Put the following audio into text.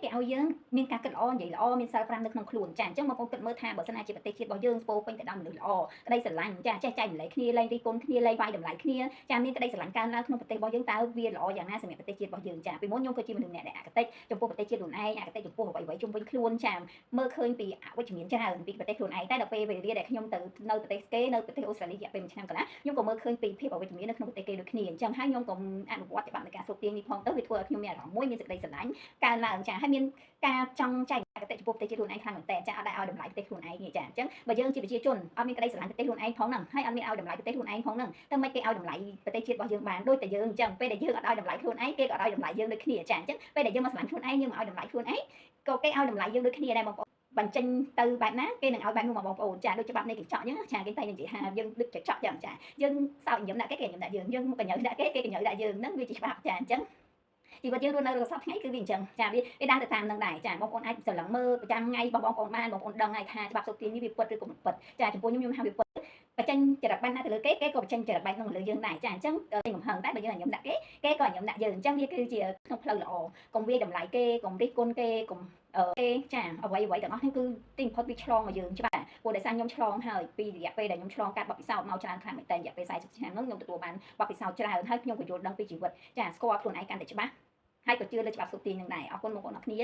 គេឲ្យយើងមានការគិតល្អនិយាយល្អមានសិល5នៅក្នុងខ្លួនចាអញ្ចឹងបងប្អូនគិតមើលថាបើសិនណាជាប្រទេសជាតិរបស់យើងស្ពោពេញទៅដោយមនុស្សល្អក្តីស្រឡាញ់ចាចេះចែកម្លែកគ្នាលែងរិះគន់គ្នាលែងវាយតម្លៃគ្នាចាមានក្តីស្រឡាញ់កើនឡើងក្នុងប្រទេសរបស់យើងតើវាល្អយ៉ាងណាសម្រាប់ប្រទេសជាតិរបស់យើងចាពីមុនខ្ញុំក៏ជាមនុស្សម្នាក់ដែលអកតេចំពោះប្រទេសជាតិខ្លួនឯងអកតេចំពោះអ្វីៗជុំវិញខ្លួនចាមើលឃើញពីអវិជ្ជមានច្រើនពីប្រទេសខ្លួនឯងតែដល់ពេលវេលាដែលខ្ញុំទៅនៅប្រទេសគេនៅប្រទេសអូស្ត្រាលីរយៈពេល1ឆ្នាំកន្លះខ្ញុំក៏មើលឃើញពីភាពអវិជ្ជមាននៅក្នុងប្រទេសគេដូចគ្នាអញ្ចឹងហើយខ្ញុំក៏អនុវត្តច្បាប់នៃការស្រូបទាញនេះផងទៅវាធ្វើឲ្យខ្ញុំមានអារម្មណ៍មួយមានសេចក្តីស្រឡាញ់កើនឡើងចាហើយមានការចង់ចែកអកតេចំពោះប្រទេសជាតិខ្លួនឯងខ្លាំងមែនតើចាអត់ដែលឲ្យតម្លៃប្រទេសខ្លួនឯងទេចាអញ្ចឹងបើយើងជាប្រជាជនអត់មានក្តីស្រឡាញ់ប្រទេសខ្លួនឯងផងហ្នឹងហើយអត់មានឲ្យតម្លៃប្រទេសខ្លួនឯងផងហ្នឹងតើមិនគេឲ្យតម្លៃប្រទេសជាតិរបស់យើងបានដូចតែយើងអញ្ចឹងពេលដែលយើងអត់ឲ្យតម្លៃខ្លួនឯងគេក៏អត់ឲ្យតម្លៃយើងដូចគ្នាចាអញ្ចឹងពេលដែលយើងមកស្រឡាញ់ខ្លួនឯងយើងមកឲ្យតម្លៃខ្លួនឯងក៏គេឲ្យតម្លៃយើងដូចគ្នាដែរបងប្អូនបញ្ចេញទៅបែបណាគេនឹងឲ្យបែបនោះមកបងប្អូនចាដូចច្បាប់នៃកញ្ចក់អញ្ចឹងចាគេតែនិយាយថាយើងដូចកញ្ចក់អញ្ចឹងចាយើងសោកញញឹមដាក់គេគេញញឹមដាក់យើងមកកញ្ញើដាក់គេគេកញ្ញើដាក់យើងហ្នឹងវាជាច្បាប់ចាអញ្ចឹងជីវិតយើងរស់នៅរសប្តាហ៍ថ្ងៃគឺវាអញ្ចឹងចាវាដើរទៅតាមនឹងដែរចាបងប្អូនអាចស្រឡឹងមើលប្រចាំថ្ងៃរបស់បងប្អូនបានបងប្អូនដឹងហើយថាច្បាប់សុខទាយនេះវាពិតឬក៏មិនពិតចាចំពោះខ្ញុំថាវាពិតបញ្ចេញចរិតបែបណាទៅលើគេគេក៏បញ្ចេញចរិតបែបនោះលើយើងដែរចាអញ្ចឹងគេកំហឹងតែបើយើងញញឹមដាក់គេគេក៏ញញឹមដាក់យើងអញ្ចឹងវាគឺជាក្នុងផ្លូវល្អកុំវាតម្លៃគេកុំរិះគន់គេកុំគេចាអ្វីទាំងអស់នេះគឺទីបំផុតវាឆ្លងមកយើងច្បាស់ព្រោះដោយសារខ្ញុំឆ្លងហើយពីរយៈពេលដែលខ្ញុំឆ្លងកាត់បទពិសោធន៍មកច្រើនខ្លាំងមែនតើរយៈពេល40ឆ្នាំនោះខ្ញុំទទួលបានបទពិសោធន៍ច្រើនហើយខ្ញុំក៏យល់ដឹងពីជីវិតចាស្គាល់ខ្លួនឯងកាន់តែច្បាស់ហើយក៏ជឿលើច្បាប់សុខទាយនឹងដែរអរគុណបងប្អូនអរគ្នា